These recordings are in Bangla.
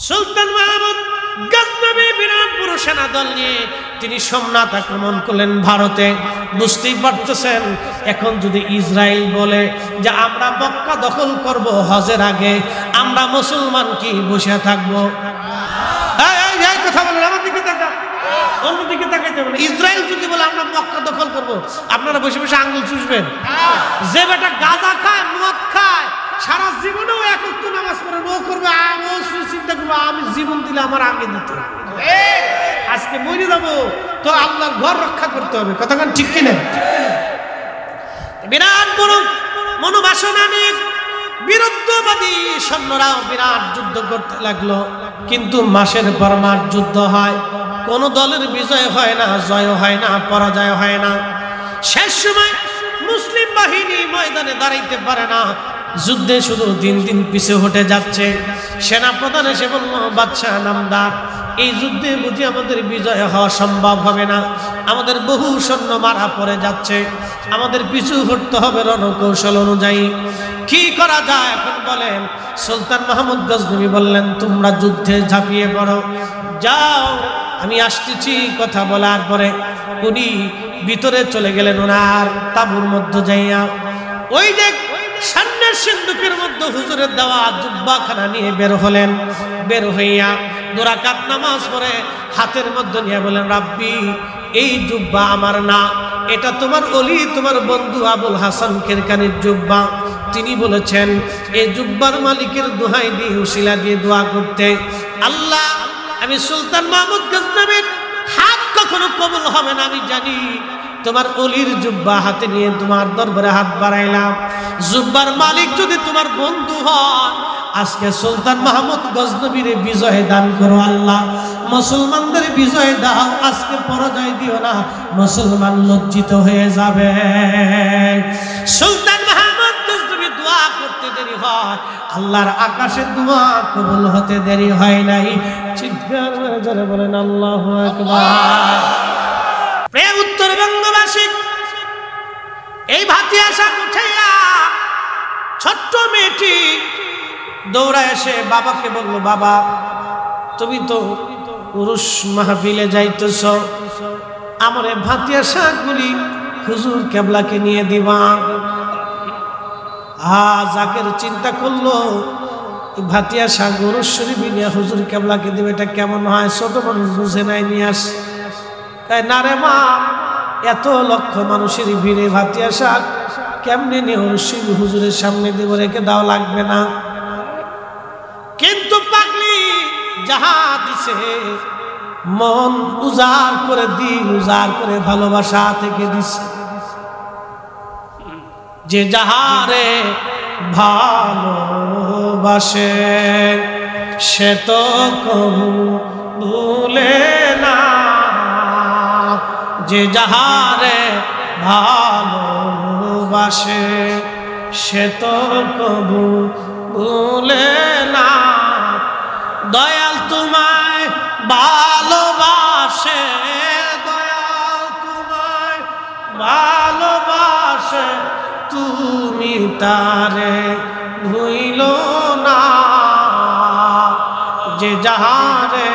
সুলতান মাহমুদ গজনবী বিরাট বড় সেনা দল নিয়ে তিনি সোমনাথ আক্রমণ করলেন ভারতে। বুঝতেই পারতেছেন, এখন যদি ইসরায়েল বলে যে আমরা মক্কা দখল করব হজের আগে, আমরা মুসলমান কি বসে থাকবো? এই কথা বলেন, আমার দিকে তাকান, অন্যদিকে তাকাইতে বলেন। ইসরায়েল যদি বলে আমরা মক্কা দখল করব, আপনারা বসে বসে আঙ্গুল চুষবেন? যে বেটা গাঁজা খায়, মদ খায়, সারা জীবনেও একক নামাজ পড়ে, ও করবে, ও চিন্তা করবো আমি জীবন দিলে আমার আগে দিতে, আজকে মরে যাবো, তো আল্লাহর ঘর রক্ষা করতে হবে। কতক্ষণ ঠিক কিনা? বিরাট বড় মনোবাসনা নিয়ে বিরুদ্ধবাদী সৈন্যরাও বিরাট যুদ্ধ করতে লাগলো, কিন্তু মাসের পর মাস যুদ্ধ হয়, কোন দলের বিজয় হয় না, জয় হয় না, পরাজয় হয় না। শেষ সময় মুসলিম বাহিনী ময়দানে দাঁড়াইতে পারে না, যুদ্ধে শুধু দিন দিন পিছে হটে যাচ্ছে। সেনাপ্রধান এসে বলল, বাদশাহ নামদার, এই যুদ্ধে বুঝি আমাদের বিজয় হওয়া সম্ভব হবে না, আমাদের বহু সৈন্য মারা পড়ে যাচ্ছে, আমাদের পিছু হটতে হবে রণকৌশল অনুযায়ী, কি করা যায় এখন বলেন? সুলতান মাহমুদ গজনবী বললেন, তোমরা যুদ্ধে ঝাঁপিয়ে পড়ো, যাও আমি আসতেছি। কথা বলার পরে উনি ভিতরে চলে গেলেন, ওনার তাঁবুর মধ্যে যাইয়া ওই যে সামনের সিন্ধুকের মধ্যে হুজুরের দেওয়া জুব্বাখানা নিয়ে বের হলেন। বের হইয়া 2 রাকাত নামাজ পড়ে হাতের মধ্যে নিয়ে বলেন, রাব্বি, এই জুব্বা আমার না, এটা তোমার ওলি, তোমার বন্ধু আবুল হাসান কেরকানির জুব্বা। তিনি বলেছেন এই জুব্বার মালিকের দোহাই দিয়ে, উসিলা দিয়ে দোয়া করতে, আল্লাহ আমি সুলতান মাহমুদ গজনবীর হাত কখনো কবুল হবে না, আমি জানি, তোমার অলির জুব্বা হাতে নিয়ে তোমার দরবারে হাত বাড়াইলাম, জুব্বার মালিক যদি তোমার বন্ধু হন, আজকে সুলতান মাহমুদ গজনবীর বিজয় দান করো আল্লাহ, মুসলমানদের বিজয় দাও, আজকে পরাজয় দিও না, মুসলমান লজ্জিত হয়ে যাবে। সুলতান মাহমুদ গজনবী দোয়া করতে দেরি হয়, আল্লাহর আকাশে দোয়া কবুল হতে দেরি হয় নাই। চিৎকার করে জোরে বলেন আল্লাহু আকবার। প্রিয় উত্তরবঙ্গবাসী, এই ভাতিয়া শাক উঠাইয়া ছোট্ট মেয়েটি দৌড়ায় এসে বাবাকে বলল, বাবা তুমি তো উরুস মাহফিলে যাইতেছ, আমারে ভাতিয়া শাকগুলি হুজুর কেবলাকে নিয়ে দিবা। জাকের চিন্তা করলো, ভাতিয়া শাক উরুস শরীফ নিয়ে হুজুর কেবলাকে দিবে, এটা কেমন হয়, ছোট মানুষ বুঝে নাই, নিয়ে আস। তাই না রে মা, এত লক্ষ মানুষের ভিড়ে ভাতিয়া শাক কেমনে নিয়ে হুজুরের সামনে দেব, রেখে দাও, লাগবে না। কিন্তু পাগলি যাহা দিছে, মন উজাড় করে, দিল উজাড় করে ভালোবাসা থেকে দিছে। যে যাহারে ভালোবাসে সে তো কবু ভুলে না, যে যাহারে ভালোবাসে সে তো কবু ভুলে না। দয়াল তোমায় ভালোবাসে, দয়াল তোমায় ভালোবাসে, তুমি তারে ভুইল না। যে যাহারে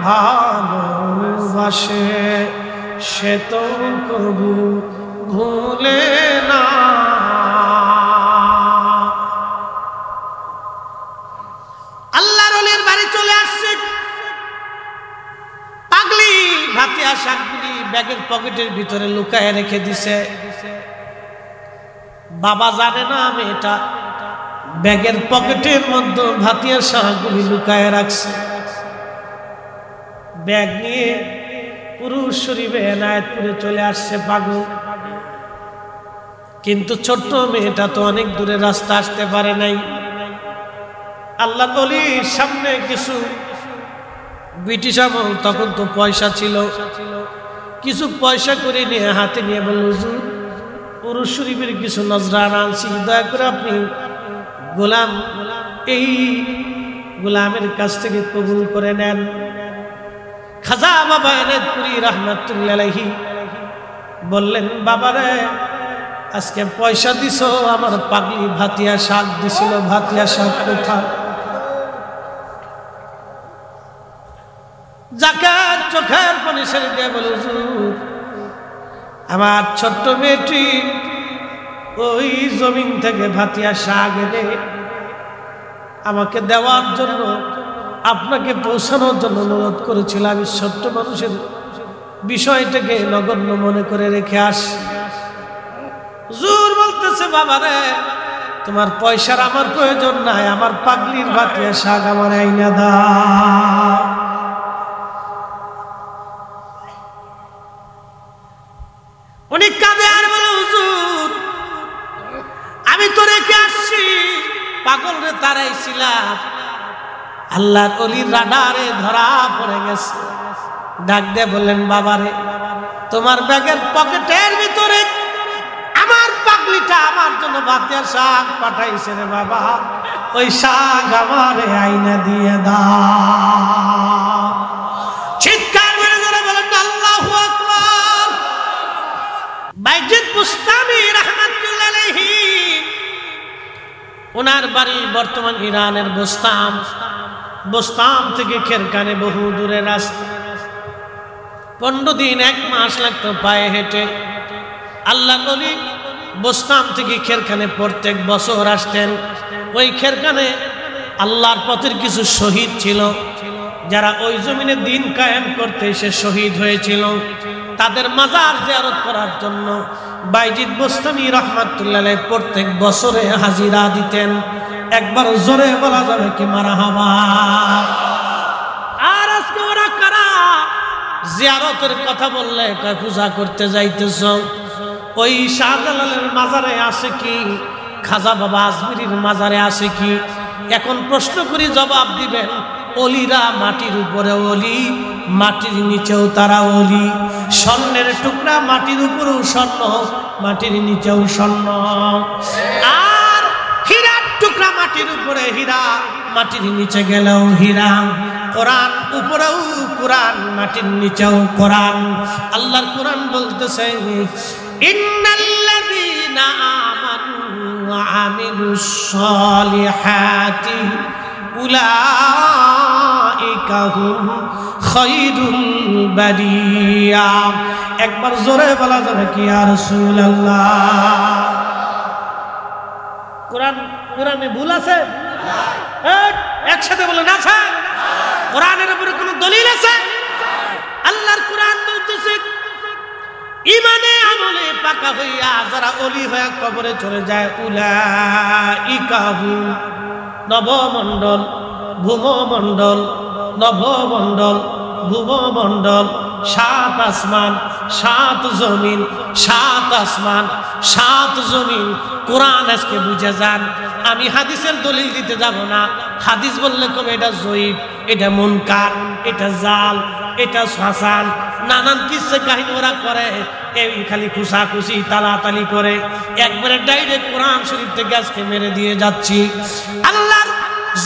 ভালোবাসে সে তো কবু ভুলে না। আল্লাহর ওলির বাড়ি চলে আসছে। পাগলি ভাতিয়া শাকগুলি ব্যাগের পকেটের ভিতরে লুকায় রেখে দিছে। বাবা জানে না মেয়েটা ব্যাগের পকেটের মধ্যে ভাতিয়া শাকগুলি লুকায় রাখছে। ব্যাগ নিয়ে পুরুষ শরীফে এনায়েতপুরে চলে আসছে পাগল। কিন্তু ছোট্ট মেয়েটা তো অনেক দূরে রাস্তা আসতে পারে নাই। আল্লাহ ওলির সামনে কিছু ব্রিটিশ আমল, তখন তো পয়সা ছিল, কিছু পয়সা করে নিয়ে হাতে নিয়ে বলল, হুজুর পুরুষ শরীফের কিছু নজরানা আনছি, দয়া করে আপনি গোলাম, এই গোলামের কাছ থেকে কবুল করে নেন। খাজা বাবা এনায়েতপুরী রাহমাতুল্লাহ আলাইহি বললেন, বাবারে আজকে পয়সা দিছো, আমার পাগলি ভাতিয়া শাক দিছিল, ভাতিয়া শাক কোথায়? জাকাত চোখের পানি ছেড়ে দিয়ে বলে, হুজুর আমার ছোট্ট মেয়েটি ওই জমিন থেকে ভাতিয়া শাক এনে আমাকে দেওয়ার জন্য, আপনাকে পৌঁছানোর জন্য অনুরোধ করেছিল। আমি ছোট্ট মানুষের বিষয়টাকে নগণ্য মনে করে রেখে আসি। হুজুর বলতেছে, বাবা রে, তোমার পয়সার আমার প্রয়োজন নাই, আমার পাগলির ভাতিয়া শাক আমার আইনা দাও। উনি কাঁদে আর বলে, হুজুর আমি তো রেখে আসছি, পাগল রে তারাইছিলাম, আল্লাহর ওলির রাডারে ধরা পড়ে গেছে। ডাক দিয়ে বললেন, বাবা রে, তোমার ব্যাগের পকেটের ভিতরে আমার পাগলিটা আমার জন্য ভাতিয়া শাক পাঠাইছে রে বাবা, ওই শাক আমারে আইনা দিয়ে দাও। চিৎকার মেরে ধরে বলেন আল্লাহু আকবার। বাইজিদ বুস্তামি রাহমাতুল্লাহ আলাইহি, ওনার বাড়ি বর্তমান ইরানের বোস্তাম থেকে খেরকানে বহু দূরে রাস্তা, 15 দিন 1 মাস লাগতো পায়ে হেঁটে। আল্লাহর ওলি বোস্তাম থেকে খেরকানে প্রত্যেক বছর আসতেন। ওই খেরকানে আল্লাহর পথের কিছু শহীদ ছিল, যারা ওই জমিনে দিন কায়েম করতে এসে শহীদ হয়েছিল, তাদের মাজার জিয়ারত করার জন্য বাইজিদ বুস্তামি রাহমাতুল্লাহ আলাইহি প্রত্যেক বছরে হাজিরা দিতেন। একবার জোরে বলা যাবে কি মারহাবা। আর আজকে ওরা কারা জিয়ারতের কথা বললে কয় পূজা করতে যাইতেছ, ওই শাহজালালের মাজারে আসে কি, খাজা বাবা আজমিরির মাজারে আসে কি? এখন প্রশ্ন করি, জবাব দিবেন। অলিরা মাটির উপরে অলি, মাটির নিচেও তারা অলি। স্বর্ণের টুকরা মাটির উপরেও স্বর্ণ, মাটির নিচেও স্বর্ণ। আর হীরার টুকরা মাটির উপরে হীরা, মাটির নিচে গেলেও হীরা। কোরআন উপরেও কোরআন, মাটির নিচেও কোরআন। আল্লাহর কোরআন বলতেছে, ইন্নাল্লাযীনা আমানু ওয়া আমিলুস সালিহাতি উলাইকা হুম খায়রুল বারিয়া। একবার জোরে বলা যাবে কি ইয়া রাসূলুল্লাহ? কোরআনে ভুল আছে? একসাথে বলে না স্যার, কোরআনের উপরে কোন দলিল আছে? আল্লাহর কোরআন বলতেছে, ইমানে আমলে পাকা হইয়া যারা ওলি হয়ে কবরে চলে যায়, উলাইকা হুম, নবমণ্ডল ভূমমণ্ডল, নবমণ্ডল ভূমমণ্ডল, 7 আসমান 7 জমিন, 7 আসমান 7 জমিন। কোরআন আজকে বুঝে যান। আমি হাদিসের দলিল দিতে যাব না। হাদিস বললে কবে এটা জয়ীফ, এটা মুনকার, এটা জাল, এটা হাসান, নানান কিসসা কাহিনী ওরা করে। এই খালি খুশাখুশি তালাতালি করে, একবারে ডাইরেক্ট কোরআন শরীফ থেকে আজকে মেরে দিয়ে যাচ্ছি। আল্লাহর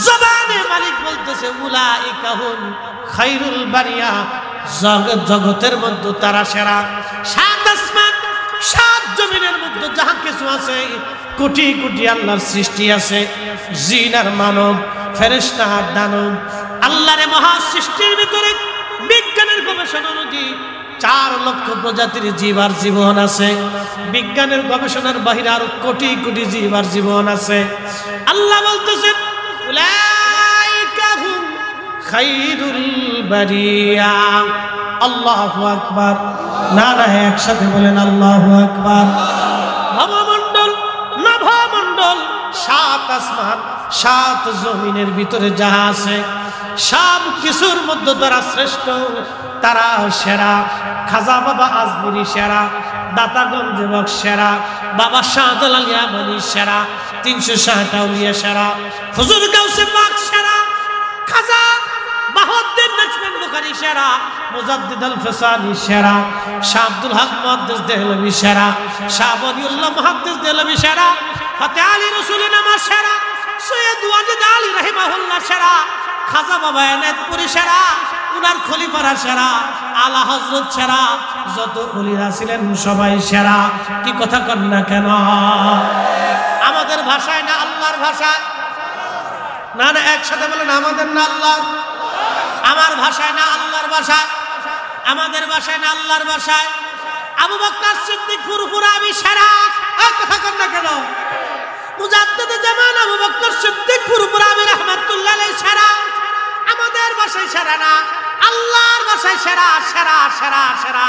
জবানে মালিক বলতেছে, উলাইকা হুম খায়রুল বারিয়া, জগতের মধ্যে তারা সেরা। 7 আসমান 7 জমিনের মধ্যে যাহা কিছু আছে, কোটি কোটি আল্লাহর সৃষ্টি আছে, জিন আর মানব, ফেরেশতা আর দানব। আল্লাহর মহা সৃষ্টির ভিতরে বিজ্ঞানের গবেষণা অনুযায়ী 4 লক্ষ প্রজাতির জীব আর জীবন আছে। বিজ্ঞানের গবেষণার বাহিরে আরো কোটি কোটি জীব আর জীবন আছে। আল্লাহ বলতেছেন, উলাইকা হুম খায়রুল বারিয়া। আল্লাহু আকবার। নারা একসাথে বলেন আল্লাহু আকবার। ভবমণ্ডল নভমণ্ডল, 7 আসমান 7 জমিনের ভিতরে যাহা আছে, সব কিছুর মধ্যে তারা শ্রেষ্ঠ, তারা সেরা। খাজা বাবা আজমিরি সেরা, দাতাগঞ্জ যুবক সেরা, বাবা শাহজালাল ইয়ামানি সেরা, 360 আউলিয়া সেরা, হুজুর গাউসে পাক সেরা, খাজা বাহাউদ্দিন নাজমুল বুখারী সেরা, মুজাদ্দিদ আল ফিসানি সেরা, শাহ আব্দুল হক মুহাদ্দিস দেহলভী সেরা, শাহ ওয়ালিউল্লাহ মুহাদ্দিস দেহলভী সেরা, ফাতে আলী রাসূলি নামাজ সেরা, সৈয়দ ওয়াজিদ আলী রাহিমাহুল্লাহ সেরা, খাজা বাবা এনায়েতপুরী সেরা, উনার খলিফারা সেরা, আলা হযরত সেরা, যত ওলিরা ছিলেন সবাই সেরা। কি কথা কন না কেন? আমাদের ভাষায় না আল্লাহর ভাষায়? না না, একসাথে বলেন আমাদের না আল্লাহর। আমার ভাষায় না আল্লাহর বাসায়, আমাদের বাসায় না আল্লাহর বাসায়। আবু বকর সিদ্দিক ফুরফুরা আমি সেরা, কথা কন না কেন? মুজাদ্দিদ জামান আবু বকর সিদ্দিক ফুরফুরা আমি রাহমাতুল্লাহ আলাইহি সেরা, আমাদের বাসায় সেরা না, আল্লাহর বাসায় সেরা, সেরা সেরা সেরা।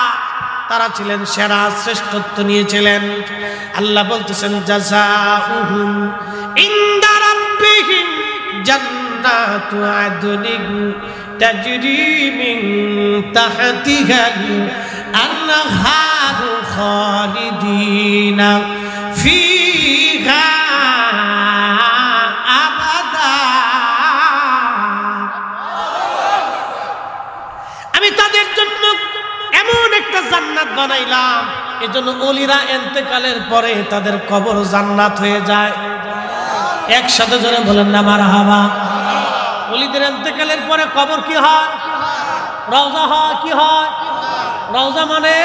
তারা ছিলেন সেরা, শ্রেষ্ঠত্ব নিয়েছিলেন। আল্লাহ বলতেছেন জাযাউহুম ইনদা রাব্বিহিম জান্নাতু আদনিন তাজরি মিন তাহতিহাল আনহারু খালিদিনা ফিহা আবাদা। আমি তাদের জন্য এমন একটা জান্নাত বানাইলাম, এজন্য ওলিরা ইন্তেকালের পরে তাদের কবর জান্নাত হয়ে যায়। একসাথে জোরে বলেন না মারহাবা। ওলিদের ইন্তেকালের পরে কবর কি হয়? রওজা হয়। কি হয়? রওজা মানে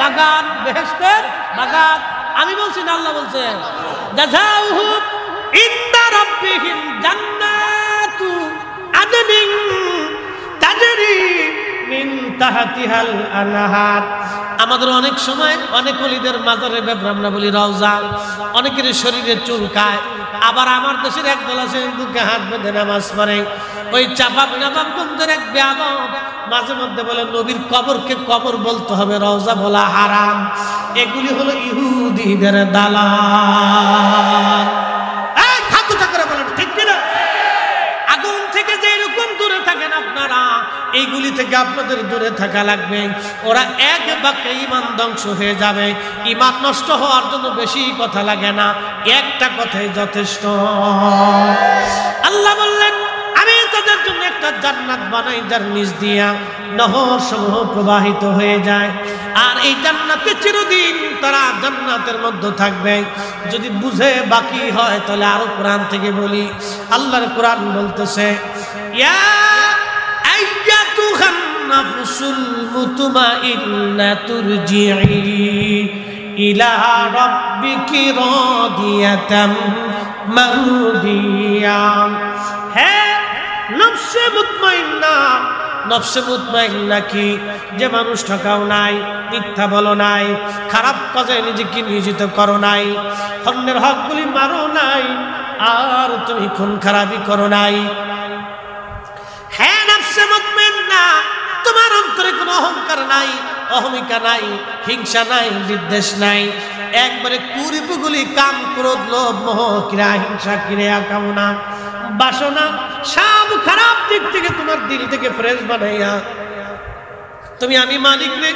বাগান, বেহেশতের বাগান। আমি বলছি না, আল্লাহ বলছে জাযাউহুম ইনদা রাব্বিহিম জান্নাতু আদনিন তাজরি মিন তাহতিহাল আনহার। আমাদের অনেক সময় অনেক ওলিদের মাজারে আমরা বলি রওজা, অনেকের শরীরে চুলকায়। আবার আমার দেশের একদল আছে বুকে হাত বেঁধে নামাজ পড়ে। ওই চাপাপ নবাবগঞ্জের এক বেয়াদব মাঝে মধ্যে বলে নবীর কবরকে কবর বলতে হবে, রওজা বলা হারাম। এগুলি হলো ইহুদিদের দালাল। এই খাতুটা করে বলেন ঠিক কিনা? আগুন থেকে যে এরকম দূরে থাকেন আপনারা, এইগুলি থেকে আপনাদের দূরে থাকা লাগবে। ওরা এক বাক্যে ঈমান ধ্বংস হয়ে যাবে। ঈমান নষ্ট হওয়ার জন্য বেশি কথা লাগে না, একটা কথাই যথেষ্ট। আল্লাহ বললেন আমি তাদের জন্য একটা জান্নাত বানাই যার নিচ দিয়া নহর সমূহ প্রবাহিত হয়ে যায়। আর এই জান্নাতে চিরদিন তারা জান্নাতের মধ্যে থাকবে। যদি বুঝে বাকি হয় তাহলে আরো কোরআন থেকে বলি। আল্লাহর কোরআন বলতেছে ইয়া আইয়াতুহান নাফসুল মুতমাইন্নাতু রজিই ইলা রাব্বিকি রাদিয়াতাম মারদিয়া। হে নফসে মুতমাইন্না, নফসে মুতমাইন্না কি? যে মানুষ ঠকাও নাই, মিথ্যা বলো নাই, খারাপ কাজে নিজেকে নিয়োজিত করো নাই, অন্যের হকগুলি মারো নাই, আর তুমি খুন খারাপি করো নাই। হে নফসে মুতমাইন্না, তোমার অন্তরে কোনো অহংকার নাই, অহমিকা নাই, হিংসা নাই, বিদ্বেষ নাই। একবারে কুরিপুগুলি কাম, ক্রোধ, লোভ, মোহ, ক্রিয়া, হিংসা, ক্রিয়া, কামনা, বাসনা সব খারাপ দিক থেকে তোমার দিল থেকে ফ্রেশ বানাইয়া তুমি আমি মালিক রে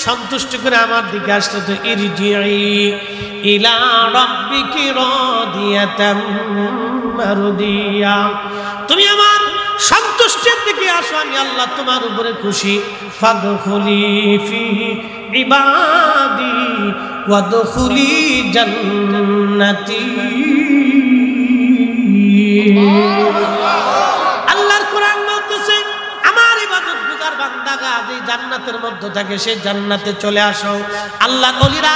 সন্তুষ্ট করে আমার দিকে আসতে তো ইরজিই ইলা রাব্বিকি রাদিয়াতাম মারদিয়া। তুমি আমার সন্তুষ্টির দিকে আসো, আমি আল্লাহ তোমার উপরে খুশি। ফাদখুলি ফি ইবাদি ওয়াদখুলি জান্নাতি। আল্লাহর কোরআন বলতেছে আমার ইবাদত গুজার বান্দাগা যে জান্নাতের মধ্যে থাকে সেই জান্নাতে চলে আসো। আল্লাহর ওলিরা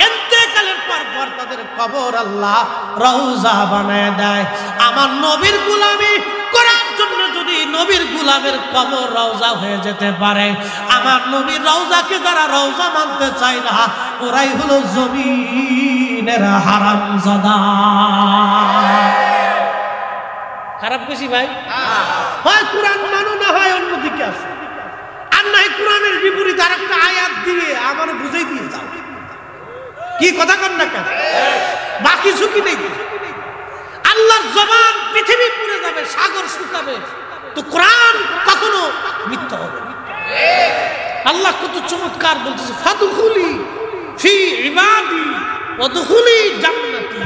ইন্তেকালের পর তাদের কবর আল্লাহ রওজা বানায় দেয়। আমার নবীর গোলামি করার জন্য যদি নবীর গোলামের কবর রওজা হয়ে যেতে পারে, আমার নবীর রওজাকে যারা রওজা মানতে চায় না ওরাই হলো জমিনের হারামজাদা। খারাপ বেশি ভাই? হয় কোরআন মানো, না হয় অন্যদিকে আসো। আর নাই কোরআনের বিপরীত আর একটা আয়াত দিয়ে আমার বুঝাই দিয়ে যাও। কি কথা কন না কেন? বাকি ঝুঁকি নেই। আল্লাহর জবান পৃথিবী পুড়ে যাবে, সাগর শুকাবে, তো কোরআন কখনো মিথ্যা হবে না। আল্লাহ কত চমৎকার বলতেছে ফাদখুলি ফি ইবাদি ওয়াদখুলি জান্নাতি।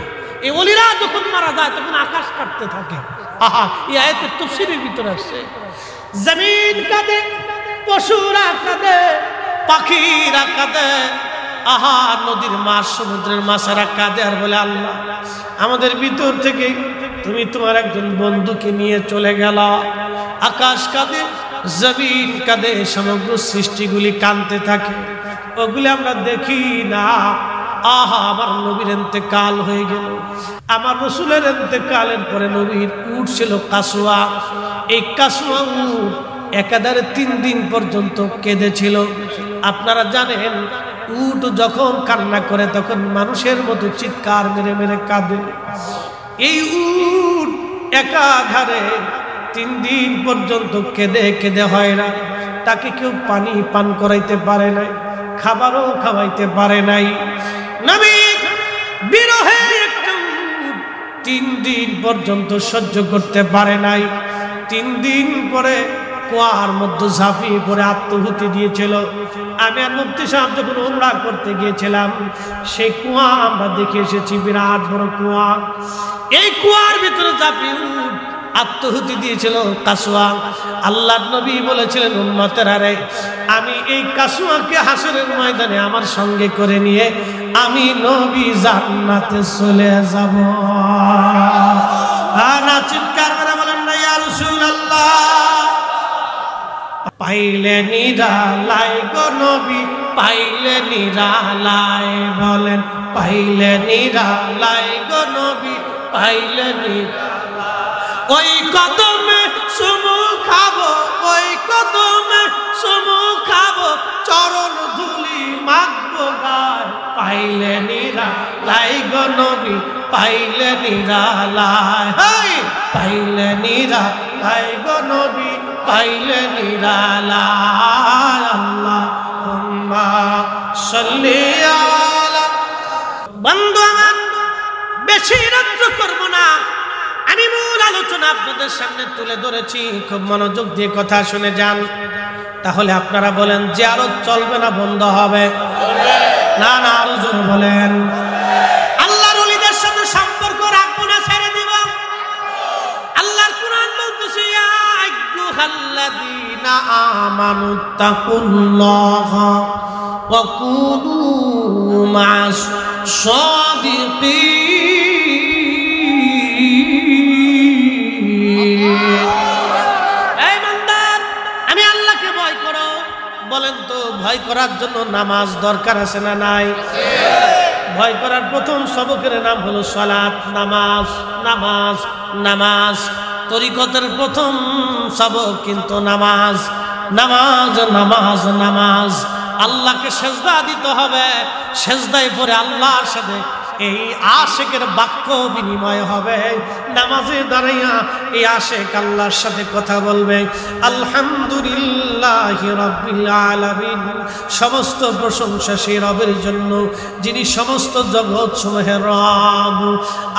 এই ওলিরা যখন মারা যায় তখন আকাশ কাঁপতে থাকে। আহা, এই আয়াতের তাফসীরের ভিতরে আসছে জমিন কাঁদে, পশুরা কাঁদে, পাখিরা কাঁদে, আহা নদীর মাছ, সমুদ্রের মাছেরা কাঁদে আর বলে আল্লাহ আমাদের ভিতর থেকে তুমি তোমার একজন বন্ধুকে নিয়ে চলে গেল। আকাশ কাঁদে, জমিন কাঁদে, সমগ্র সৃষ্টিগুলি কাঁদতে থাকে, ওগুলি আমরা দেখি না। আহা আমার নবীর ইন্তেকাল হয়ে গেল। আমার রাসূলের ইন্তেকালের পরে নবীর উট ছিল কাসওয়া। এই কাসওয়া উট একাধারে 3 দিন পর্যন্ত কেঁদেছিল। আপনারা জানেন উট যখন কান্না করে তখন মানুষের মতো চিৎকার মেরে মেরে কাঁদে। এই উট একাধারে 3 দিন পর্যন্ত কেঁদে কেঁদে হয় না, তাকে কেউ পানি পান করাইতে পারে নাই, খাবারও খাওয়াইতে পারে নাই। নবী বিরহে একটু 3 দিন পর্যন্ত সহ্য করতে পারে নাই। 3 দিন পরে কুয়ার মধ্যে ঝাঁপিয়ে পড়ে আত্মহুতি দিয়েছিল। আমি আর মুফতি সাহেব যখন উমরা করতে গিয়েছিলাম সেই কুয়া আমরা দেখে এসেছি, বিরাট বড় কুয়া। এই কুয়ার ভিতরে ঝাঁপিয়ে আত্মহুতি দিয়েছিল কাসুয়া। আল্লাহর নবী বলেছিলেন উম্মতেরা রে, আমি এই কাসুয়াকে হাসরের ময়দানে আমার সঙ্গে করে নিয়ে আমি নবী জান্নাতে চলে যাব। না চিৎকার করে বলেন না ইয়া রাসূলুল্লাহ। পাইলে নিরালাই গো নবী, পাইলে নিরালাই, বলেন পাইলে নিরালাই গো নবী, পাইলে নিরালাই। ওই কদমে চুমু খাবো, ওই কদমে চুমু খাবো, চরণ ধুলি মাখবো গায়। পাইলে নিরালাই গো নবী, পাইলে নিরালাই, পাইলে নিরালাই গো নবী, পাইলে নিরালাই। আল্লাহুম্মা সাল্লি আলা। বন্ধু আমার, বেশি রাত্র করব না, আমি মূল আলোচনা আপনাদের সামনে তুলে ধরেছি, খুব মনোযোগ দিয়ে কথা শুনে যান। তাহলে আপনারা বলেন জিয়ারত চলবে না বন্ধ হবে? না না, আরো জোরে বলেন। আল্লাহর ওলিদের সাথে সম্পর্ক রাখবো না, ছেড়ে দিব? আল্লাহর কোরআন বলতেছে ইয়া আইয়ুহাল্লাযীনা আমানুত্তাকুল্লাহা ওয়া কুনু মা'আস সাদিকিন। এই বান্দা, আমি আল্লাহকে ভয় করো। বলেন তো ভয় করার জন্য নামাজ দরকার আছে না নাই? ভয় করার প্রথম সবকের নাম হলো সালাত, নামাজ। নামাজ নামাজ তরিকতের প্রথম সবক কিন্তু নামাজ। নামাজ নামাজ নামাজ। আল্লাহকে সেজদা দিতে হবে, সেজদায় পড়ে আল্লাহর সাথে এই আশেকের বাক্য বিনিময় হবে। নামাজে দাঁড়াইয়া এই আশেক আল্লাহর সাথে কথা বলবে। আলহামদুলিল্লাহি রাব্বিল আলামিন, সমস্ত প্রশংসা সেই রবের জন্য যিনি সমস্ত জগৎ সমূহের রব।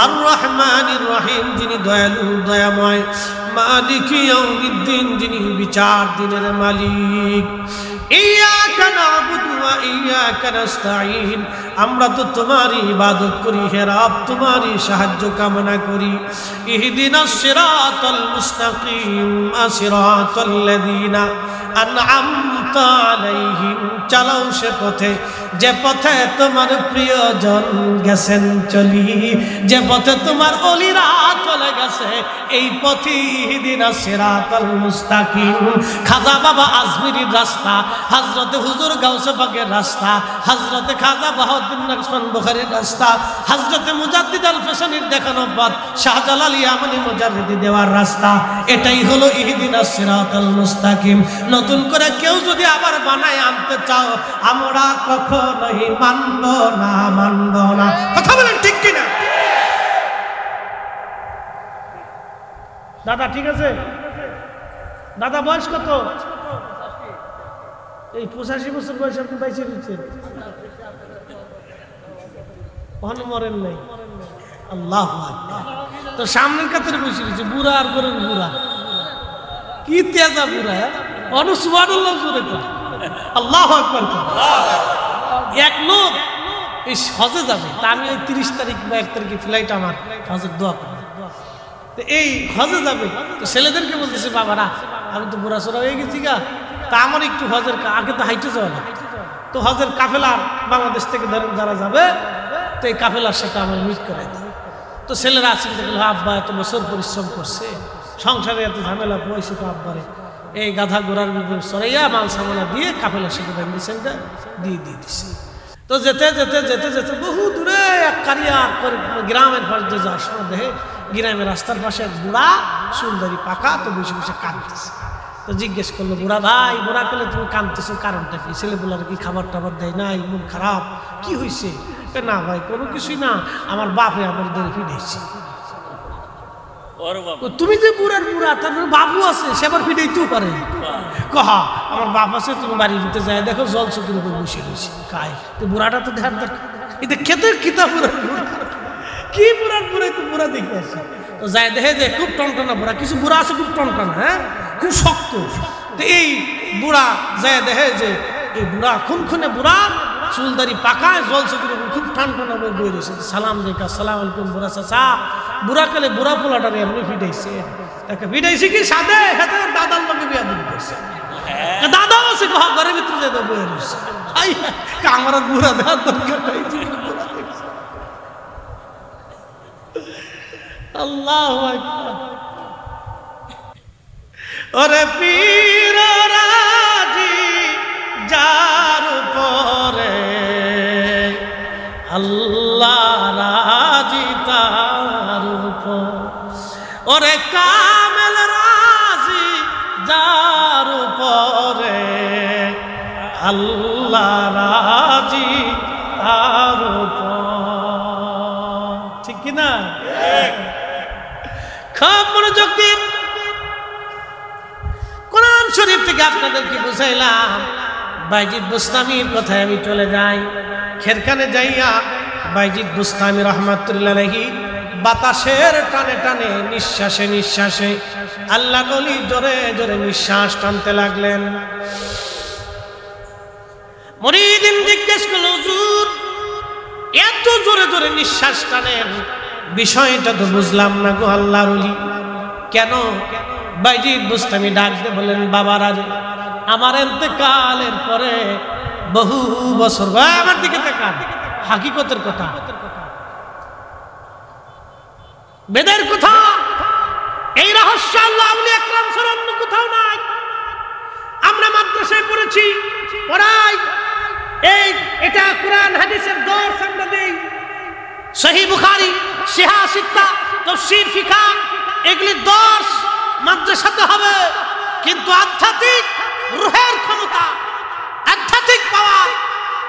আর রহমানির রহিম, যিনি দয়ালু দয়াময়। মালিকি ইয়াউমিদ্দিন, যিনি বিচার দিনের মালিক। ইয়াকা না'বুদু ওয়া ইয়াকা নাস্তাঈন, আমরা তো তোমারই ইবাদত করি হে রব, তোমারই সাহায্য কামনা করি। ইহদিনাস সিরাতাল মুস্তাকিম, সিরাতাল্লাযীনা আন'আমতা আলাইহিম, চালাও সে পথে যে পথে তোমার প্রিয়জন গেছেন চলি, যে পথে তোমার ওলিরা চলে গেছে, এই পথে ইহদিনাস সিরাতাল মুস্তাকিম। খাজা বাবা আজমিরির রাস্তা, হযরতে হুজুর গাউসে পাকের রাস্তা, হযরতে খাজা বাহাউদ্দিন নকশবন্দ বুখারীর রাস্তা, হযরতে মুজাদ্দিদ আল ফিসানির দেখানো পথ, শাহজালাল ইয়ামানি মুজাররিদি দেওয়ার রাস্তা, এটাই হলো ইহদিনাস সিরাতাল মুস্তাকিম। নতুন করে কেউ যদি আবার বানায় আনতে চাও, আমরা কখনোই মানব না, মানব না। কথা বলেন ঠিক কিনা? দাদা ঠিক আছে? দাদা বয়স কত? এই 85 বছর বয়স আপনি বাইসে দিচ্ছেন, কখনো মরেন নাই। আল্লাহু আকবার। তো সামনের কাতারে বসে গেছে বুড়া আর গরের বুড়া, কি তেজা বুড়া, সুবহানাল্লাহ জোরে কর, আল্লাহু আকবার। এক লোক এই হজে যাবে, তা আমি 30 তারিখ বা 1 তারিখে ফ্লাইট, আমার হজের দোয়া করি। তো এই হজে যাবে, তো ছেলেদেরকে বলতেছে বাবারা আমি তো বুড়া সোড়া হয়ে গেছি গা, তা আমার একটু হজের, আগে তো হাইটে যাওয়া না, তো হজের কাফেলা বাংলাদেশ থেকে ধরেন যারা যাবে, তো এই কাফেলার সাথে আমার মিট করাই দেয়। তো ছেলেরা আসলে দেখলো আব্বা এত বছর পরিশ্রম করছে, সংসারে এত ঝামেলা পয়সা, তো আব্বারে এই গাধা ঘোড়ার বিপরীত সরাইয়া মাল সামলা দিয়ে কাফেলার সাথে বেঁধেছেন, দিয়ে দিছে। তো যেতে যেতে যেতে যেতে বহু দূরে এক কারিয়া গ্রামের পাশে যাওয়ার সময় দেখে গ্রামের রাস্তার পাশে এক বুড়া সুন্দরী পাকা, তো বসে বসে কাঁদতেছে। তো জিজ্ঞেস করলো বুড়া ভাই, বুড়া করলে তুমি কাঁদতেছো কারণটা কি? ছেলেগুলার কি খাবার টাবার দেয় নাই, মন খারাপ, কি হয়েছে? না ভাই কোনো কিছুই না, আমার বাপে আমার ধরে ফিরেছে। তুমি যে বুড়ার বুড়া, তার বাবু আছে, সে আবার ফিরেইতেও পারে। কহা আমার বাপ আছে, তুমি বাড়ির ভিতরে যায় দেখো জল চকির উপর বসে রয়েছে খায়। তো বুড়াটা তো ধ্যান দরকার, এটা খেতে কিতা বুড়ার বুড়া, কি বুড়ার বুড়াই তো বুড়া দেখে আসে। তো যায় দেখে যে খুব টনটনা বুড়া, কিছু বুড়া আছে খুব টনটনা, হ্যাঁ খুব শক্ত। তো এই বুড়া যায় দেখে যে এই বুড়া খুনখুনে বুড়া, চুলদারি পাকায়, জল চকির উপর খুব টনটনা বই রয়েছে। সালাম দেখা, সালাম আলাইকুম বুড়া চাচা। বুড়া কালে বুড়া পোলাটারে এমনি ফিটাইছে, তাকে ফিটাইছে কি সাদে হাতে দাদার লোকে বিয়া দিতে করছে। দাদাও আছে ঘরের ভিতরে যেতে বয়ে রয়েছে, আমার বুড়া দেওয়ার দরকার নাই। আল্লাহু আকবার। ওরে পীর রাজি যার উপরে, আল্লাহ রাজি তার উপর। ওরে কামেল রাজি যার উপরে, আল্লাহ রাজি তার উপর। ঠিক কিনা? খুব মনোযোগ দিন। কোরআন শরীফ থেকে আপনাদেরকে বুঝাইলাম। বাইজিদ বুস্তামির কথায় আমি চলে যাই। খেরখানে যাইয়া বাইজিদ বুস্তামি রহমাতুল্লাহ আলাইহি বাতাসের টানে টানে, নিঃশ্বাসে নিঃশ্বাসে আল্লাহ ওলি জোরে জোরে নিঃশ্বাস টানতে লাগলেন। মুরিদিন জিজ্ঞেস করল, হুজুর এত জোরে জোরে নিঃশ্বাস টানেন, বিষয়টা তো বুঝলাম না গো আল্লাহর ওলি, কেন? বাইজিদ বুস্তামি ডাক দিয়ে বলেন, বাবার আরে আমার ইন্তেকালের পরে বহু বছর, আমার দিকে তাকান, হাকিকতের কথা, বেদের কথা, এই রহস্য আল্লাহ আউলিয়া একরাম ছাড়া অন্য কোথাও নাই। আমরা মাদ্রাসায় পড়েছি, পড়াই, এটা কোরআন হাদিসের দর্স আমরা দেই, সহিহ বুখারী, সিহা সিত্তা, তাফসীর, ফিকহ, এগুলি দর্স মাদ্রাসাতে হবে। কিন্তু আধ্যাত্মিক রূহের ক্ষমতা, আধ্যাত্মিক পাওয়ার,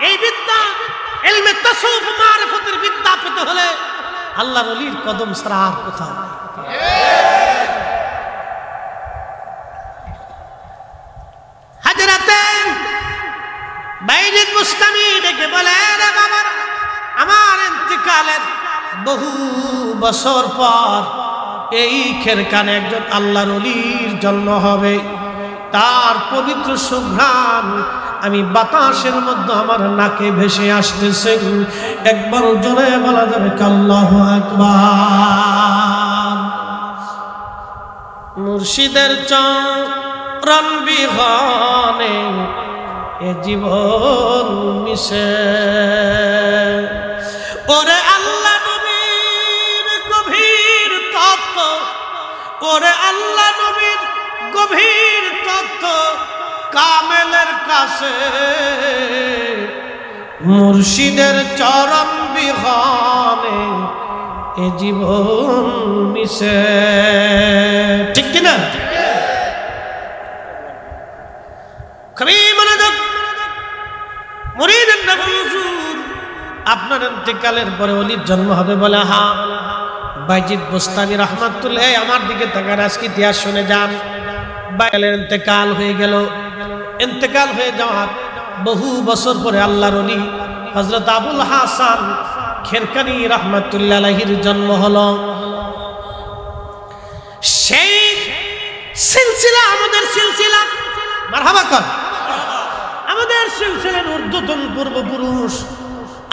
এই বিদ্যা, ইলমে তাসাউফ মারিফতের বিদ্যা পেতে হলে আল্লাহর ওলির কদম ছাড়া আর কোথাও নেই। হাজরাতে বাইজিদ বুস্তামি ডেকে বলে, রে বাবার, আমার ইন্তেকালের বহু বছর পর এই খেরখানে একজন আল্লাহর ওলির জন্ম হবে। তার পবিত্র সুঘ্রাণ আমি বাতাসের মধ্যে আমার নাকে ভেসে আসতেছে। একবার জোরে বলা যাবে আল্লাহু আকবার। মুর্শিদের চরণ বিহনে এ জীবন মিশে। ওরে আল্লাহ নবীর গভীর তত্ত্ব, ওরে আল্লাহ নবীর গভীর তত্ত্ব কামেলের কাছে মুর্শিদের চরণ বিহনে এ জীবন মিশে। ঠিক কিনা? খুবই মনোযোগ। মুরিদের নবী হুজুর, আপনার ইন্তেকালের পরে ওলির জন্ম হবে বলে, হ্যাঁ। বাইজিদ বুস্তামি রহমাতুল্লাহ আমার দিকে তাকান, আজকে ইতিহাস শুনে যান। বাইজিদের ইন্তেকাল হয়ে গেল। ইন্তেকাল হয়ে যাওয়ার বহু বছর পরে আল্লাহর ওলি হযরত আবুল হাসান খেরকানি রহমাতুল্লাহ আলাইহির জন্ম হলো। সেই সিলসিলা আমাদের সিলসিলা, মারহাবা কর, আমাদের সিলসিলার ঊর্ধ্বতন পূর্বপুরুষ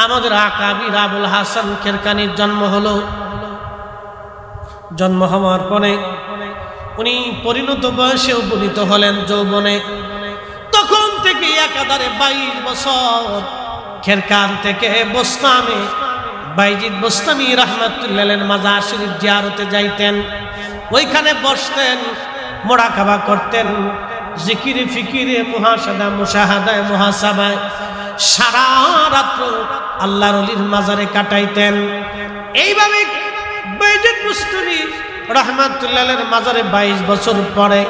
আমাদের আকাবির আবুল হাসান খেরকানির জন্ম হলো। জন্ম হওয়ার পরে উনি পরিণত বয়সে উপনীত হলেন, যৌবনে। তখন থেকে একাধারে 22 বছর খেরকান থেকে বোস্তামে বাইজিদ বুস্তামি রহমাতুল্লাহ আলাইহির মাজার শরীফ জিয়ারতে যাইতেন। ওইখানে বসতেন, মোরাকাবা করতেন, জিকিরে ফিকিরে মুহাসাদা মুশাহাদায় মুহাসাবায় সারা রাত্র আল্লাহর ওলির মাজারে কাটাইতেন। এইভাবে বাইজিদ বুস্তামি রহমাতুল্লাহ আলাইহির মাজারে 22 বছর পরে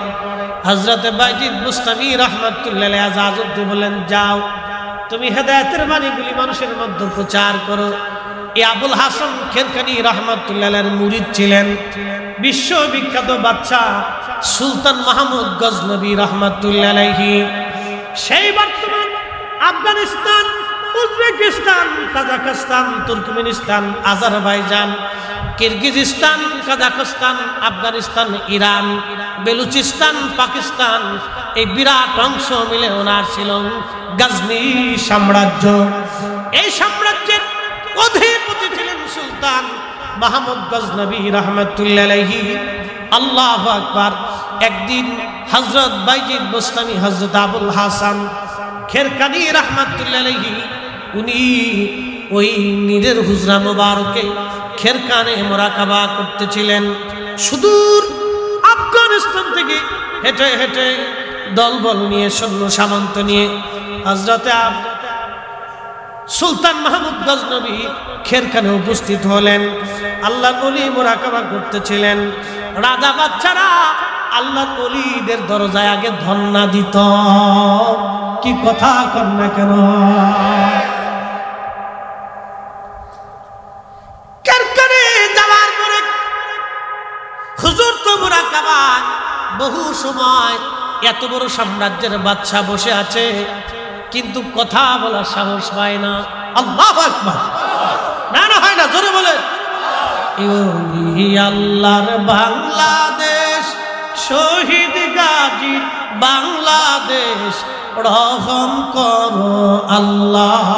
হযরতে বাইজিদ বুস্তামি রাহমাতুল্লাহ আলাইহি ইজাজত দিয়ে বলেন, যাও তুমি হেদায়েতের বাণীগুলি মানুষের মধ্যে প্রচার করো। এই আবুল হাসান খেরকানি রাহমাতুল্লাহ আলাইহির মুরিদ ছিলেন বিশ্ববিখ্যাত বাদশা সুলতান মাহমুদ গজনবী রাহমাতুল্লাহ আলাইহি। সেই বর্তমান Afghanistan, Uzbekistan, Kazakhstan, Turkmenistan, Azerbaijan, Kyrgyzstan, Kazakhstan, Afghanistan, Iran, Balochistan, Pakistan, এই বিরাট অংশ মিলে ওনার ছিল গজনি সাম্রাজ্য। এই সাম্রাজ্যের অধিপতি ছিলেন সুলতান মাহমুদ গজনবী রাহমাতুল্লাহ আলাইহি। আল্লাহু আকবার। একদিন হযরত বাইজিদ বুস্তামি, হযরত আবুল হাসান খেরকানি রাহমাতুল্লাহ আলাইহি উনি ওই নিজের হুজরা মোবারকে খেরকানে মুরাকাবা করতেছিলেন। সুদূর আফগানিস্তান থেকে হেঁটে হেঁটে দলবল নিয়ে, সৈন্য সামন্ত নিয়ে হযরতে সুলতান মাহমুদ গজনবী খেরকানে উপস্থিত হলেন। আল্লাহর ওলি মুরাকাবা করতেছিলেন। রাজা বাচ্চারা আল্লাহর ওলিদের দরজায় আগে ধন্না দিত। কি কথা কর না কেন? খেরকানে যাওয়ার পরে হুজুর তো মুরাকাবা বহু সময়, এত বড় সাম্রাজ্যের বাদশা বসে আছে কিন্তু কথা বলার সাহস পায় না। আল্লাহু আকবার। না না, হয় না, জোরে বলে। আল্লাহর বাংলাদেশ, শহীদ গাজী বাংলাদেশ, রহম করো আল্লাহ,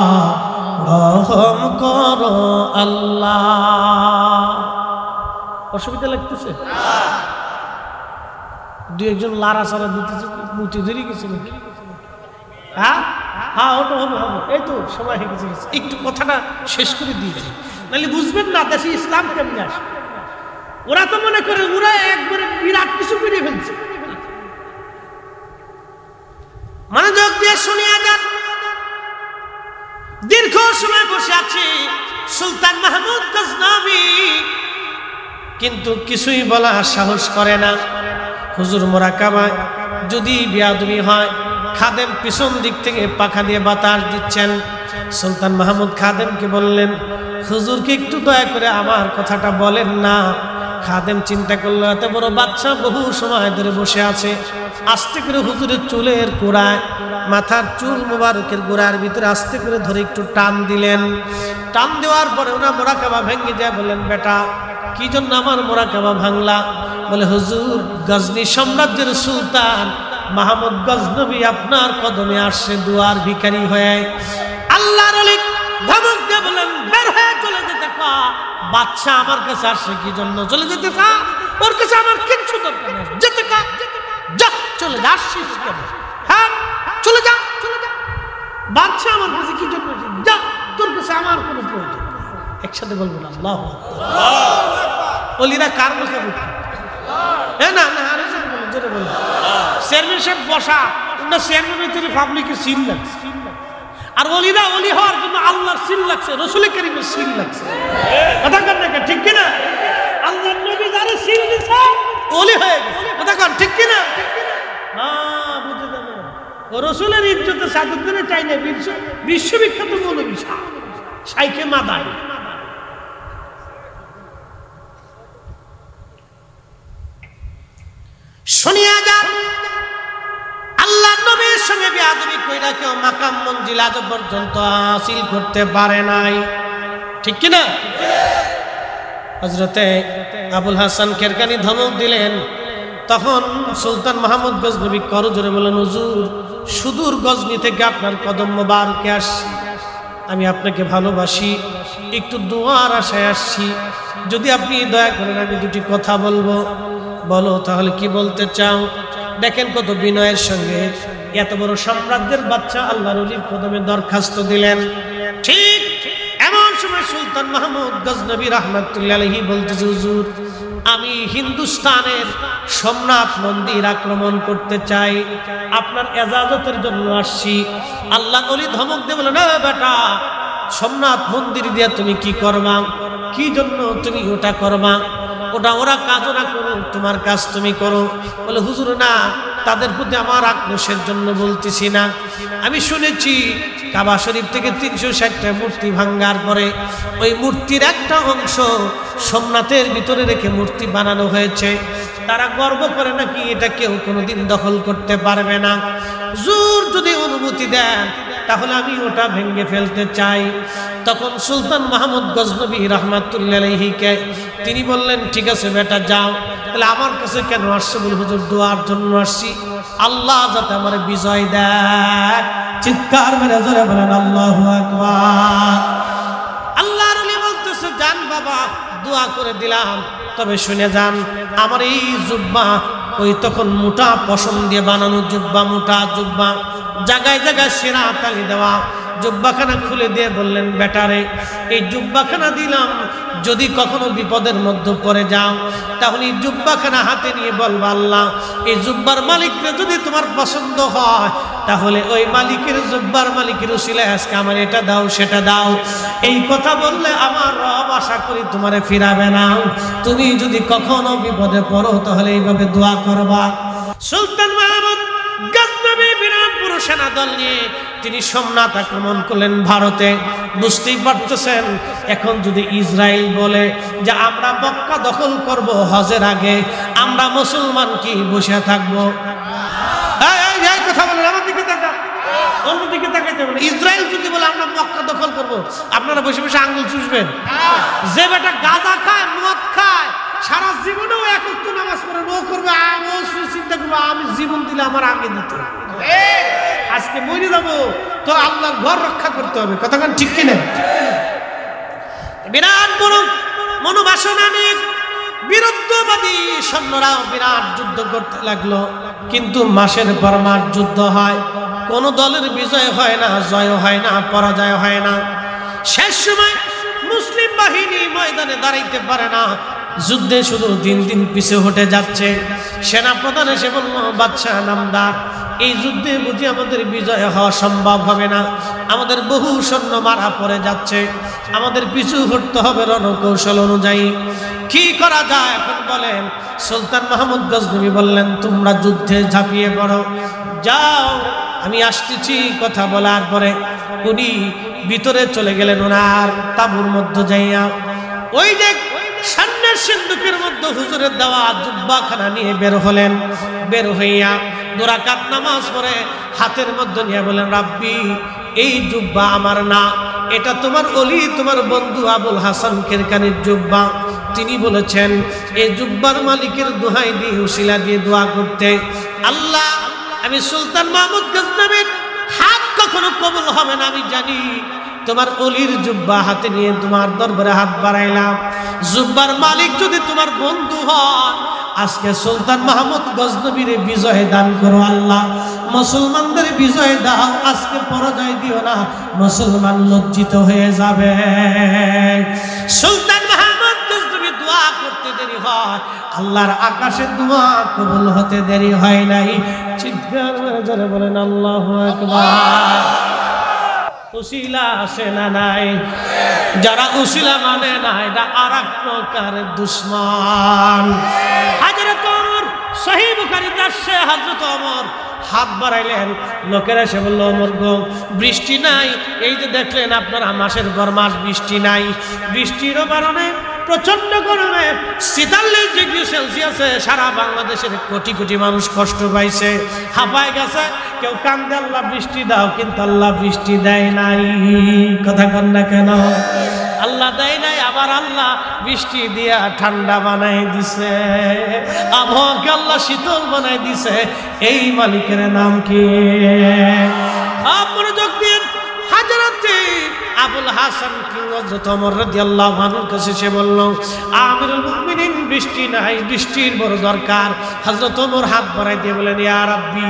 রহম করো আল্লাহ। অসুবিধা লাগতেছে? দুই একজন লারা সারা দিতেছে, মুটি ধরে গেছে নাকি? হ্যাঁ হ্যাঁ, ওটা হবে হবে, এই তো সময় হয়ে গেছে। একটু কথাটা শেষ করে দিয়েছি, নাহলে বুঝবেন না দেশে ইসলাম কেমনি আসে। ওরা তো মনে করে ওরা একবারে বিরাট কিছু করে ফেলছে। মনোযোগ দিয়ে শুনিয়া যান। দীর্ঘ সময় বসে আছে সুলতান মাহমুদ গজনবী, কিন্তু কিছুই বলা সাহস করে না। হুজুর মুরাকাবায় যদি বেয়াদবি হয়, খাদেম পিছন দিক থেকে পাখা দিয়ে বাতাস দিচ্ছেন। সুলতান মাহমুদ খাদেমকে বললেন, হুজুরকে একটু দয়া করে আমার কথাটা বলেন না। খাদেম চিন্তা করলো, এত বড় বাচ্চা বহু সময় ধরে বসে আছে। আস্তে করে হুজুরের চুলের গোড়ায়, মাথার চুল মোবারকের গোড়ার ভিতরে আস্তে করে ধরে একটু টান দিলেন। টান দেওয়ার পরে ওনার মুরাকাবা ভেঙে যায়। বললেন, বেটা কি জন্য আমার মুরাকাবা ভাঙলা? বলে, হুজুর গজনি সাম্রাজ্যের সুলতান মাহমুদ গজনবী আপনার কদমে আসছে দুয়ার ভিখারি হয়ে। আল্লাহর ওলি ধমক দিয়ে বলেন, বের হয়ে চলে যেতে পা। বাদশা আমার কাছে আসছে কি জন্য? চলে যেতে পা। ওর কাছে আমার কিচ্ছু দরকার নেই, যেতে কা, যা চলে যা। আসছিস কেন? হ্যাঁ চলে যা, চলে যা। বাদশা আমার কাছে কি জন্য? যা, তোর কাছে আমার কোনো প্রয়োজন। একসাথে বলবেন আল্লাহু আকবার। ওলিরা কার মুখে বলছে? না না, আরে জোরে বলেন, জোরে বলেন। চেয়ারম্যান সাহেব বসা, ওটা চেয়ারম্যানের ভিতরে পাবলিকের সিল লাগছে। আর ওলিরা ওলি হওয়ার জন্য আল্লাহর সিল লাগছে, রাসূল কারীমের সিল লাগছে। কথা কন না, ঠিক কিনা? আল্লাহর নবী যারা সিল দিছে ওলি হয়ে গেছে। কথা কন, ঠিক কিনা? হ্যাঁ, বুঝে যাবে। ও রাসূলের ইজ্জতে সাদুদ্দিনে চাই না। বিশ্ববিখ্যাত মৌলবী শাইখে মাদানী। শুনিয়া যান, আল্লাহর নবীর সঙ্গে বেয়াদবি কইরা কেউ মাকাম মঞ্জিল আজ পর্যন্ত হাসিল করতে পারে নাই, ঠিক কিনা? হযরতে আবুল হাসান খেরকানি ধমক দিলেন। তখন সুলতান মাহমুদ গজনবী করজোরে বলেন, হুজুর সুদূর গজনি থেকে আপনার কদম মোবারকে আসছি। আমি আপনাকে ভালোবাসি, একটু দোয়ার আশায় আসছি। যদি আপনি দয়া করেন আমি দুটি কথা বলবো। বলো, তাহলে কি বলতে চাও? দেখেন কত বিনয়ের সঙ্গে এত বড় সাম্রাজ্যের বাচ্চা আল্লাহর ওলির কদমে দরখাস্ত দিলেন। ঠিক এমন সময় সুলতান মাহমুদ গজনবী রাহমাতুল্লাহ আলাইহি বলতেছে, হুজুর আমি হিন্দুস্তানের সোমনাথ মন্দির আক্রমণ করতে চাই, আপনার এজাজতের জন্য আসছি। আল্লাহর ওলি ধমক দিয়ে বলেন, না বেটা, সোমনাথ মন্দির দিয়া তুমি কি করবা? কি জন্য তুমি ওটা করবা? ওটা ওরা কাজ না করো, তোমার কাজ তুমি করো। বলে, হুজুর না, তাদের প্রতি আমার আক্রোশের জন্য বলতেছি না। আমি শুনেছি কাবা শরীফ থেকে 360টা মূর্তি ভাঙ্গার পরে ওই মূর্তির একটা অংশ সোমনাথের ভিতরে রেখে মূর্তি বানানো হয়েছে। তারা গর্ব করে নাকি এটা কেউ কোনোদিন দখল করতে পারবে না। জোর যদি অনুমতি দেন তাহলে আমি ওটা ভেঙে ফেলতে চাই। তখন সুলতান মাহমুদ গজনবী রহমাতুল্লাহ আলাইহিকে তিনি বললেন, ঠিক আছে বেটা যাও। তাহলে আমার কাছে কেন আসছে? বল হুজুর দোয়ার জন্য আসছি, আল্লাহ যাতে আমার বিজয় দেয়। চিৎকার মেরে জোরে বলেন আল্লাহু আকবার। আল্লাহর ওলি বলতেছে, যান বাবা দোয়া করে দিলাম, তবে শুনে যান আমার এই জুব্বা ওই তখন মোটা পশম দিয়ে বানানো জুব্বা, মোটা জুব্বা, জায়গায় জায়গায় সেরা তালি দেওয়া জুব্বাখানা খুলে দিয়ে বললেন, বেটারে এই জুব্বাখানা দিলাম, যদি কখনো বিপদের মধ্যে পড়ে যাও তাহলে এই জুব্বাখানা হাতে নিয়ে বলবা, আল্লাহ এই জুব্বার মালিককে যদি তোমার পছন্দ হয় তাহলে ওই মালিকের জুব্বার মালিকের উসিলায় আজকে আমার এটা দাও সেটা দাও। এই কথা বললে আমার রব আশা করি তোমারে ফিরাবে না। তুমি যদি কখনো বিপদে পড়ো তাহলে এইভাবে দোয়া করবা। সুলতান মাহমুদ গজনবী বিরাট পুরো সেনা দল নিয়ে তিনি সোমনাথ আক্রমণ করলেন ভারতে। বুঝতেই পারতেছেন, এখন যদি ইসরায়েল বলে যে আমরা মক্কা দখল করব হজের আগে, আমরা মুসলমান কি বসে থাকবো? এই কথা বলেন, আমার দিকে তাকান, অন্যদিকে তাকাইতে হবে না। ইসরায়েল যদি বলে আমরা মক্কা দখল করব, আপনারা বসে বসে আঙ্গুল চুষবেন? যে বেটা গাঁজা খায়, মদ খায়, সারা জীবনেও এক ওয়াক্ত নামাজ পড়ে, ও করবে ও চিন্তা করবে আমি জীবন দিলে আমার আগে দিতে হবে, আজকে মরে যাবো, তো আল্লাহর ঘর রক্ষা করতে হবে। কথাখান ঠিক কিনা? বিরাট বড় মনোবাসনা নিয়ে বিরুদ্ধবাদী সৈন্যরাও বিরাট যুদ্ধ করতে লাগলো, কিন্তু মাসের পর মাস যুদ্ধ হয়, কোন দলের বিজয় হয় না, জয় হয় না, পরাজয় হয় না। শেষ সময় মুসলিম বাহিনী ময়দানে দাঁড়াইতে পারে না, যুদ্ধে শুধু দিন দিন পিছে হটে যাচ্ছে। সেনাপ্রধান এসে বলল, বাদশাহ নামদার, এই যুদ্ধে বুঝি আমাদের বিজয় হওয়া সম্ভব হবে না, আমাদের বহু সৈন্য মারা পড়ে যাচ্ছে, আমাদের পিছু হটতে হবে রণকৌশল অনুযায়ী, কি করা যায় এখন বলেন? সুলতান মাহমুদ গজনবী বললেন, তোমরা যুদ্ধে ঝাঁপিয়ে পড়ো, যাও আমি আসতেছি। কথা বলার পরে উনি ভিতরে চলে গেলেন, ওনার তাঁবুর মধ্যে যাইয়া ওই যে সামনের সিন্ধুকের মধ্যে হুজুরের দেওয়া জুব্বাখানা নিয়ে বের হলেন। বের হইয়া 2 রাকাত নামাজ পড়ে হাতের মধ্যে নিয়ে বলেন, রাব্বি এই জুব্বা আমার না, এটা তোমার ওলি, তোমার বন্ধু আবুল হাসান কিরকানির জুব্বা। তিনি বলেছেন এই জুব্বার মালিকের দোহাই দিয়ে উসিলা দিয়ে দোয়া করতে, আল্লাহ আমি সুলতান মাহমুদ গজনবীর হাত কখনো কবুল হবে না আমি জানি, তোমার অলির জুব্বা হাতে নিয়ে তোমার দরবারে হাত বাড়াইলাম। জুব্বার মালিক যদি তোমার বন্ধু হয়, আজকে সুলতান মাহমুদ গজনবীর বিজয় দান করো আল্লাহ, মুসলমানদের বিজয় দাও, আজকে পরাজয় দিও না, মুসলমান লজ্জিত হয়ে যাবে। সুলতান মাহমুদ গজনবী দোয়া করতে দেরি হয়, আল্লাহর আকাশে দোয়া কবুল হতে দেরি হয় নাই। চিৎকার করে জোরে বলেন আল্লাহু আকবার। উসিলা আসে না নাই? যারা উসিলা মানে না, এটা আর এক প্রকারের দুশ্মন। হযরত ওমর, সহিহ বুখারীতে আসছে, হযরত ওমর হাত বাড়াইলেন, লোকেরা এসে বলল, ওমর গো বৃষ্টি নাই, এই যে দেখলেন আপনারা মাসের পর মাস বৃষ্টি নাই, বৃষ্টির কারণে প্রচন্ড গরমে ৪৬ ডিগ্রি সেলসিয়াসে সারা বাংলাদেশের কোটি কোটি মানুষ কষ্ট পাইছে, হাঁপায় গেছে, কেউ কান্দে আল্লাহ বৃষ্টি দাও, কিন্তু আল্লাহ বৃষ্টি দেয় নাই। কথা কন না কেন? আল্লাহ দেয় নাই, আবার আল্লাহ বৃষ্টি দিয়া ঠান্ডা বানাই দিছে, আবহাওয়াকে আল্লাহ শীতল বানাই দিছে। এই মালিকের নাম কি? মনোযোগ দিন। হযরতে আবুল হাসান হযরত ওমর রাদিয়াল্লাহু আনহুর কাছে সে বলল, আমিরুল মুমিনিন বৃষ্টি নাই, বৃষ্টির বড় দরকার। হযরত ওমর হাত বাড়াই দিয়ে বলেন, ইয়া রাব্বি,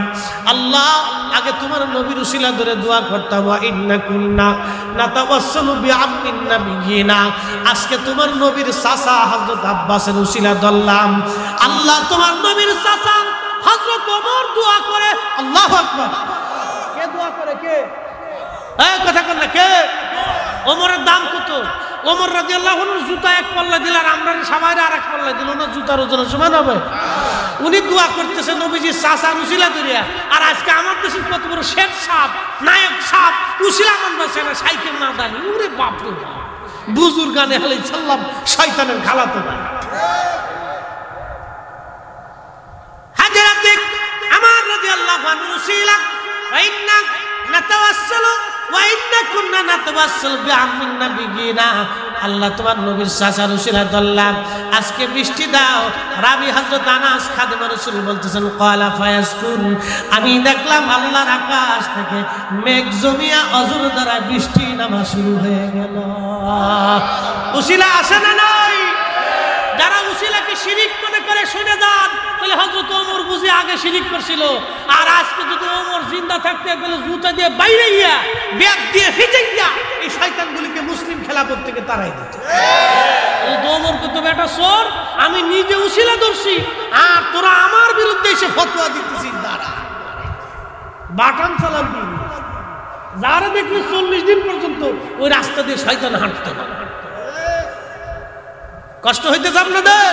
আল্লাহ আগে তোমার নবীর উসিলা ধরে দোয়া করতাম, ওয়া ইন্না কুন্না নাতাওয়াসসালু বিআম্মিন নাবিয়িনা, আজকে তোমার নবীর চাচা হযরত আব্বাসের উসিলা ধরলাম। আল্লাহ তোমার নবীর চাচা হযরত ওমর দোয়া করে, আল্লাহু আকবার। কে দোয়া করে? কে? কথা কন না, কে? ওমরের দাম কত? ওমর রাদিয়াল্লাহু আনহু জুতা এক পাল্লা দিল, আর আমরা সবাই আর এক পাল্লা দিল না, জুতার ওজন সমান হবে? উনি দোয়া করতেছে নবীজির চাচার উসিলা ধরিয়া। আর আজকে আমার দেশের কত বড় শেখ সাহেব, নায়ক সাহেব উসিলা মানতেছে না, সাইকেল না দানি। ওরে বাপ রে বাপ, বুজুর্গানে আলাইহিস সালাম শয়তানের খালাতো ভাই। হাজরাতে আমার রাদিয়াল্লাহু আনহু উসিলা ওয়া ইন্না নাতাওয়াসসালু ওয়া ইন্না কুননা নাতাওয়াসসালু বিআমিন নাবিয়িনা। আল্লাহ তোমার নবীর চাচার উসিলা ধরলাম, আজকে বৃষ্টি দাও। রাবি হযরত আনাস খাদিম রাসূল বলতেছেন ক্বালা ফায়াসকুন, আমি দেখলাম আল্লাহর আকাশ থেকে মেঘ জমিয়া অজর দ্বারা বৃষ্টি নামা শুরু হয়ে গেল। উসিলা আসে না নাই? যারা উসিলাকে শিরিক মনে করে শুনে যান, তাহলে হযরত ওমর বুঝি আগে শিরিক করছিল। আর আজকে যদি ওমর জিন্দা থাকতে গেলে জুতা দিয়ে বাইরে গিয়া ব্যাগ দিয়ে ফিটাইয়া এই শয়তানগুলিকে মুসলিম খেলাফত থেকে তাড়াই দিত। ওমর কত বেটা চোর, আমি নিজে উসিলা ধরছি আর তোরা আমার বিরুদ্ধে এসে ফতোয়া দিতেছিস। দাঁড়া, বাটান চালান দিন। যারা দেখলে 40 দিন পর্যন্ত ওই রাস্তা দিয়ে শয়তান হাঁটতে পারে। কষ্ট হইতেছে আপনাদের?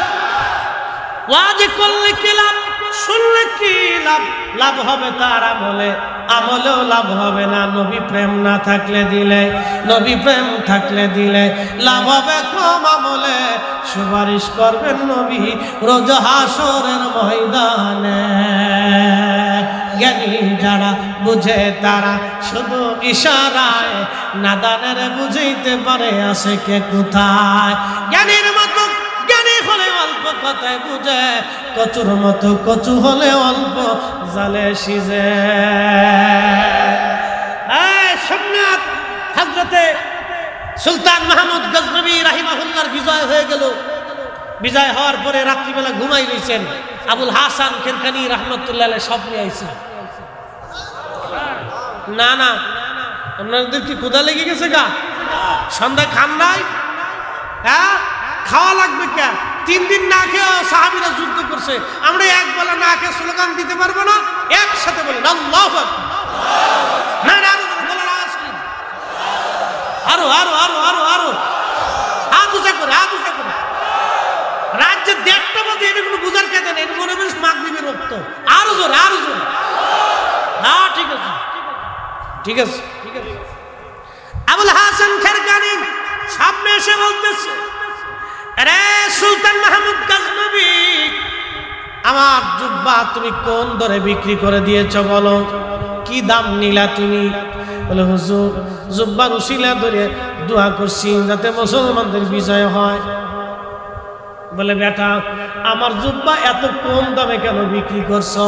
ওয়াজ করলে কি লাভ, শুনলে কি লাভ? লাভ হবে তার আমলে, আমলেও লাভ হবে না নবী প্রেম না থাকলে দিলে। নবী প্রেম থাকলে দিলে লাভ হবে কম আমলে, সুপারিশ করবেন নবী রোজ হাসরের ময়দানে। জ্ঞানী যারা বুঝে তারা শুধু ইশারায়, নাদানের বুঝাইতে পারে আছে কে কোথায়। জ্ঞানীর মতো জ্ঞানী হলে অল্প কথায় বুঝে, কচুর মতো কচু হলে অল্প জালে সিজে। সোমনাথ হযরতে সুলতান মাহমুদ গজনবী রাহিমাহুল্লাহর বিজয় হয়ে গেল। বিজয় হওয়ার পরে রাত্রিবেলা ঘুমাই রয়েছেন। আবুল হাসান খেরকানি রহমতুল্লাহ আলাইহি স্বপ্নে আইছে। না না, আপনাদের কি ক্ষুধা লেগে গেছে গা? সন্ধ্যায় খান নাই? হ্যাঁ, খাওয়া লাগবে কে? 3 দিন না খেয়ে সাহাবীরা যুদ্ধ করছে। আমরা এক বেলা না খেয়ে স্লোগান দিতে পারবো না? একসাথে বলেন আল্লাহু আকবার। না না, আরো আরো আরো আরো আরো হাত উঁচা করে, হাত উঁচা করে। রাজ্যে 1:30 বাজে, এটা কোনো বুঝার খেতে নেই, মনে করিস মাগরিবের রক্ত। আরো জোরে, আরো জোরে। হ্যাঁ ঠিক আছে, ঠিক আছে, ঠিক আছে। আবুল হাসান খেরকানি সামনে এসে বলতেছে, আরে সুলতান মাহমুদ গজনবী, আমার জুব্বা তুমি কোন দরে বিক্রি করে দিয়েছ বলো, কি দাম নিলা তুমি? বলে হুজুর, জুব্বার উসিলা ধরে দোয়া করছি যাতে মুসলমানদের বিজয় হয়। বলে বেটা, আমার জুব্বা এত কম দামে কেন বিক্রি করছো?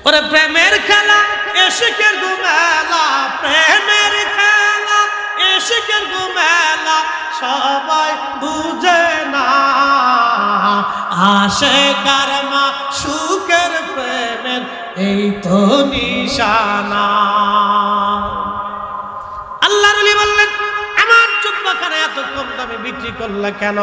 ওরে প্রেমের খেলা এশিকের গুমেলা, প্রেমের খেলা এশিকের গুমেলা, সবাই বুঝে না আশিকার মাশূকের প্রেমের এই তো নিশানা। আল্লাহর ওলি বললেন, আমার জুব্বাখানা এত কম দামে বিক্রি করলে কেন?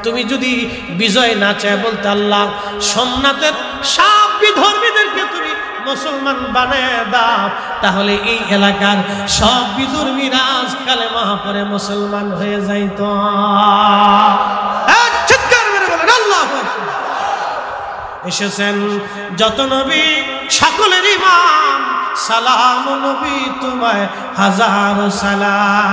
তুমি যদি বিজয় না চায় বলতে আল্লাহ সোমনাথের সব বিধর্মীদেরকে তুমি মুসলমান বানায় দাও, তাহলে এই এলাকার সব বিধর্মীরা কালেমা পড়ে মুসলমান হয়ে যাইত। চিৎকার মেরে বলেন আল্লাহু আকবার। এসেছেন যত নবী সকলের ইমাম, সালাম নবী তোমায় হাজার সালাম।